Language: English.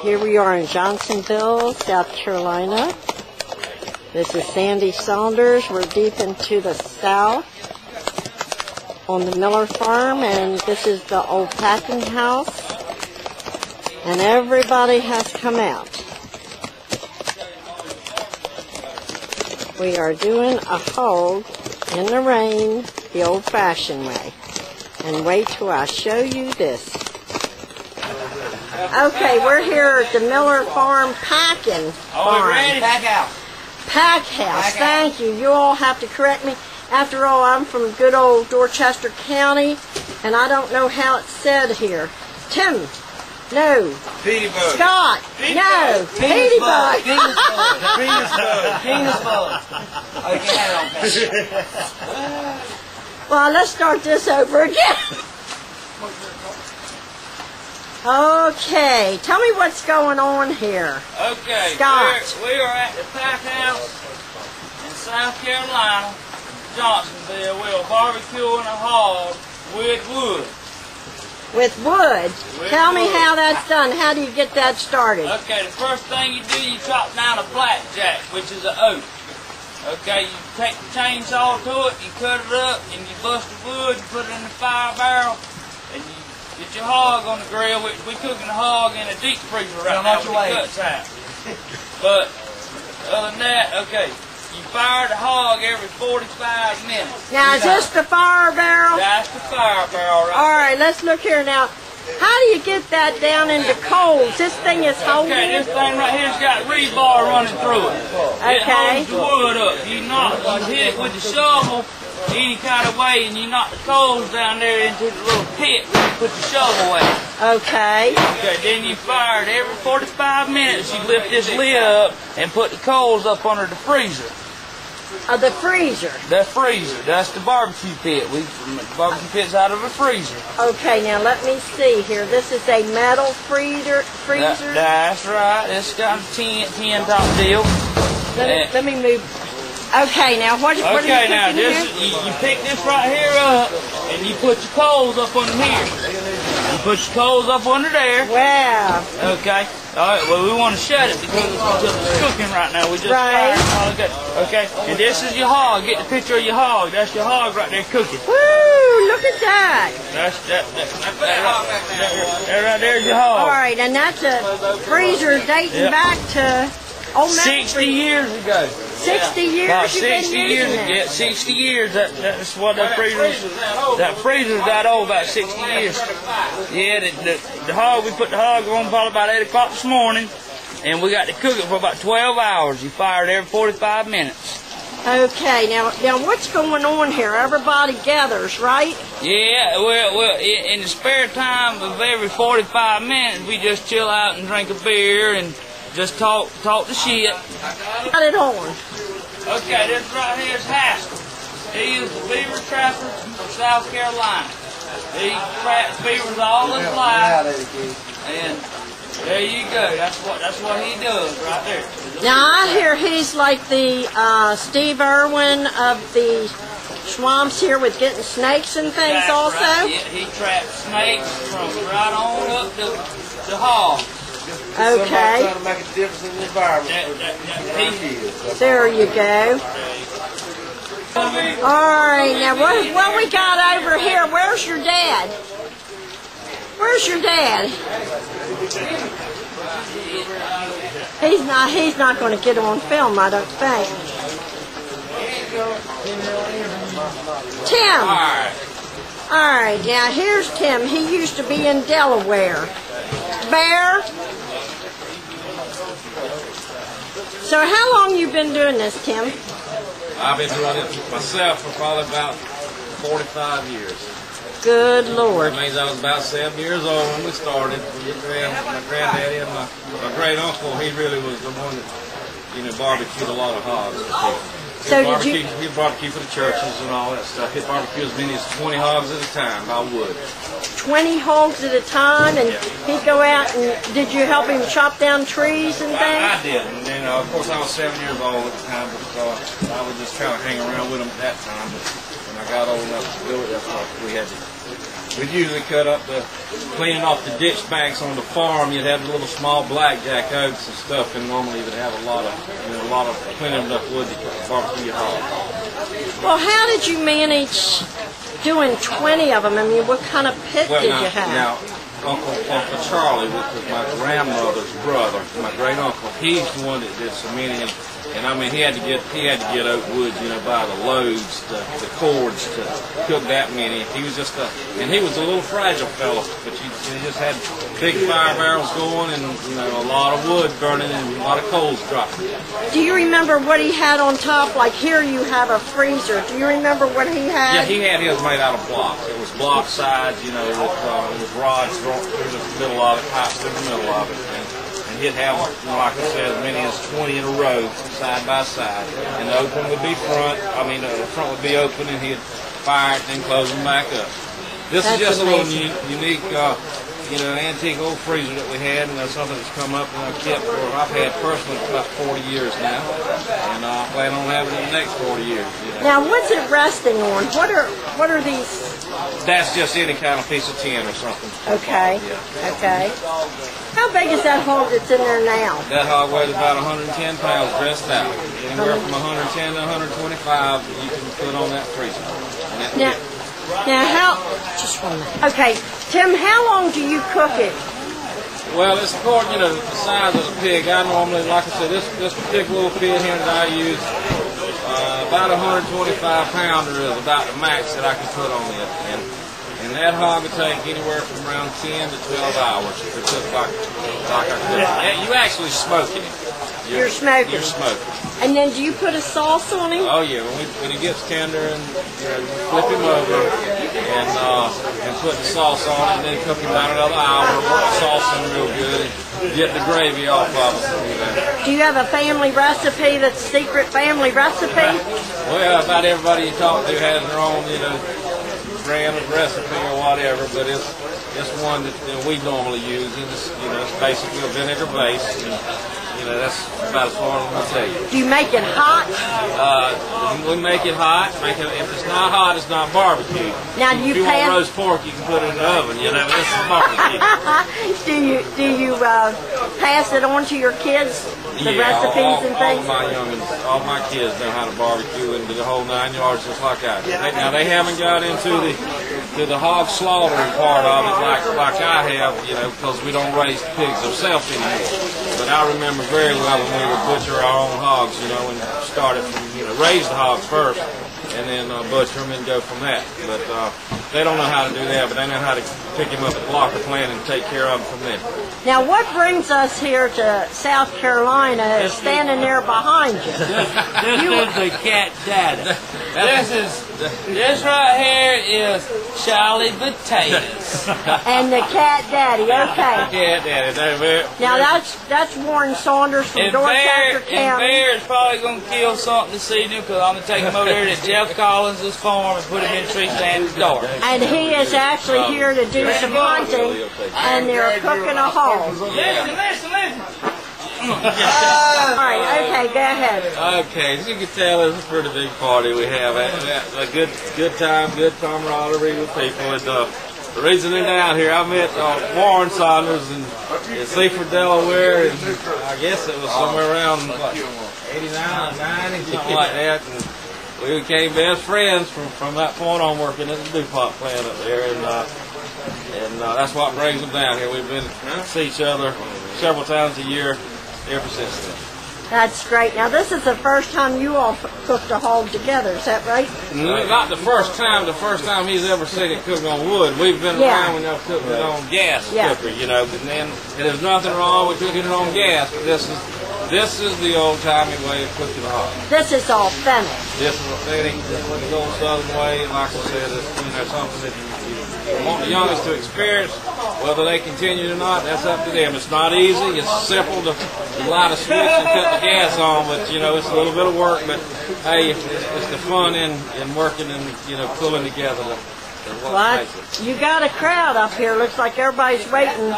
Here we are in Johnsonville, South Carolina. This is Sandy Saunders. We're deep into the south on the Miller farm, and this is the old packing house. And everybody has come out. We are doing a hog in the rain the old-fashioned way. And wait till I show you this. Okay, we're here at the Miller Farm Pickin. Oh, we're ready? Pack house. Pack house, thank you. You all have to correct me. After all, I'm from good old Dorchester County, and I don't know how it's said here. Tim, no. Petey bug. Scott, no. Petey bug. Penis bug. Penis bug. Oh, you can have it on paper. Well, let's start this over again. Okay, tell me what's going on here. Okay, Scott. we are at the pack house in South Carolina, Johnsonville. We're barbecuing a hog with wood. With wood? Tell me how that's done. How do you get that started? Okay, the first thing you do, you chop down a blackjack, which is an oak. Okay, you take the chainsaw to it, you cut it up, and you bust the wood, you put it in the fire barrel, and you get your hog on the grill. We're cooking the hog in a deep freezer right now with the guts out. But other than that, okay, you fire the hog every 45 minutes. Now, is this the fire barrel? That's the fire barrel right All right, let's look here now. How do you get that down into coals? This thing is holding Okay, it. this thing right here's got rebar running through it. It Okay. holds the wood up. You hit it with the shovel any kind of way, and you knock the coals down there into the little pit where you put the shovel in. Okay. Okay, then you fire it every 45 minutes. You lift this lid up and put the coals up under the freezer. The freezer. The freezer, that's the barbecue pit. We barbecue pit's out of a freezer. Okay, now let me see here. This is a metal freezer. That's right. It's got a tin top deal. Let me move. Okay, now what are you Okay, now here? you pick this right here up and you put your coals up under here. You put your coals up under there. Wow. Okay. All right. Well, we want to shut it because it's cooking right now. We just fired. Okay. And this is your hog. Get the picture of your hog. That's your hog right there cooking. Woo! Look at that. That right there's your hog. All right, and that's a freezer dating back to 60 years ago. 60 years. About 60 years ago. Yeah, 60 years. That's what that freezer's that old, about 60 years. Yeah, the hog, we put the hog on probably about 8 o'clock this morning, and we got to cook it for about 12 hours. You fire it every 45 minutes. Okay, now what's going on here? Everybody gathers, right? Yeah, well, in the spare time of every 45 minutes, we just chill out and drink a beer and just talk the shit. Got it on. Okay, this right here is Haskell. He is the beaver trapper from South Carolina. He traps beavers all his life, and there you go. That's what he does right there. Now I hear he's like the Steve Irwin of the swamps here with getting snakes and things. That's also. Right. Yeah, he traps snakes from right on up to the hog. Okay. Trying to make a difference in the environment. There you go. All right, now what we got over here? Where's your dad? Where's your dad? He's not going to get on film, I don't think. Tim. All right, now here's Tim. He used to be in Delaware. Bear. So how long you been doing this, Tim? I've been doing it myself for probably about 45 years. Good Lord. That means I was about 7 years old when we started. My granddaddy and my great uncle, he really was the one that, barbecued a lot of hogs. So he'd barbecue for the churches and all that stuff. He'd barbecue as many as 20 hogs at a time by wood. 20 hogs at a time, and he'd go out and did you help him chop down trees and things? I did, and then of course I was 7 years old at the time, but I would just kind of hang around with him at that time. But when I got old enough to do it, that's what we had to. We'd usually cut up cleaning off the ditch banks on the farm. You'd have the little small blackjack oaks and stuff, and normally you'd have a lot of plenty enough wood to barbecue your hog. Well, how did you manage doing 20 of them? I mean, what kind of pit did you have? Now, Uncle Charlie, which was my grandmother's brother, my great uncle, he's the one that did so many. And I mean, he had to get oak wood, by the loads, the cords to cook that many. He was just and he was a little fragile fellow, but he just had big fire barrels going and a lot of wood burning and a lot of coals dropping. Do you remember what he had on top? Like here, you have a freezer. Do you remember what he had? Yeah, he had his made out of blocks. It was block sides, with rods through the middle of it, pipes through the middle of it. And he'd have, like I said, as many as 20 in a row, side by side. And the open would be front. The front would be open, and he'd fire it and then close them back up. This is just amazing. A little unique, antique old freezer that we had, and that's something that's come up and I've kept I've had personally for about 40 years now, and I plan on having it the next 40 years. Now, what's it resting on? What are these? That's just any kind of piece of tin or something. Okay. Yeah. Okay. How big is that hog that's in there now? That hog weighs about 110 pounds dressed out. Anywhere from 110 to 125 you can put on that freezer. Now, just 1 minute. Okay, Tim, how long do you cook it? Well, it's according, the size of the pig. I normally, like I said, this particular little pig here that I use, about 125 pounder is about the max that I can put on it. And that hog will take anywhere from around 10 to 12 hours to cook like I cook. You actually smoking it. You're smoking. You're smoking. And then do you put a sauce on him? Oh yeah, when he gets tender and flip him over and put the sauce on it, and then cook him about another hour, put the sauce in real good, and get the gravy off of it. Do you have a family recipe that's a secret family recipe? Well, about everybody you talk to has their own, brand of recipe or whatever, but it's one that we normally use, and it's basically a vinegar base. And, that's about as far as I'm gonna tell you. Do you make it hot? We make it hot. If it's not hot, it's not barbecue. Now, if you want roast pork, you can put it in the oven. This is barbecue. do you pass it on to your kids? The recipes and things? All my kids know how to barbecue and do the whole 9 yards just like I do. Now they haven't got into the hog slaughtering part of it like I have, because we don't raise pigs ourselves anymore. But I remember very well when we would butcher our own hogs, and started from, raise the hogs first, and then butcher them and go from that. But they don't know how to do that, but they know how to pick them up at the locker plant and take care of them from there. Now, what brings us here to South Carolina is standing there behind you. This is the cat daddy. This right here is Charlie Potatoes. And the cat daddy, okay. Cat daddy. Now that's Warren Saunders from Dorchester County. And Bear's probably going to kill something this evening because I'm going to take him over there to Jeff Collins' farm and put him in a tree stand at the door. And he is actually here to do some hunting, and they're cooking a hog. Listen. All right, okay, go ahead. Okay, as you can tell, it's a pretty big party we have. A good time, good camaraderie with people. And the reason they're down here, I met Warren Saunders in Seaford, Delaware, and I guess it was somewhere around 89 or 90, something like that. And we became best friends from that point on, working at the DuPont plant up there, and that's what brings them down here. We've been to see each other several times a year ever since then. That's great. Now, this is the first time you all cooked a hog together, is that right? Not the first time. The first time he's ever seen it cooked on wood. We've been around when they'll cook it on gas cooker, and there's nothing wrong with cooking it on gas, but this is the old-timey way of cooking a hog. This is authentic. This is authentic. This is the old Southern way, and like I said, it's something that you want the youngest to experience. Whether they continue or not, that's up to them. It's not easy. It's simple to light a switch and cut the gas on, but it's a little bit of work. But hey, it's the fun in working and pulling together. Well, you got a crowd up here. Looks like everybody's waiting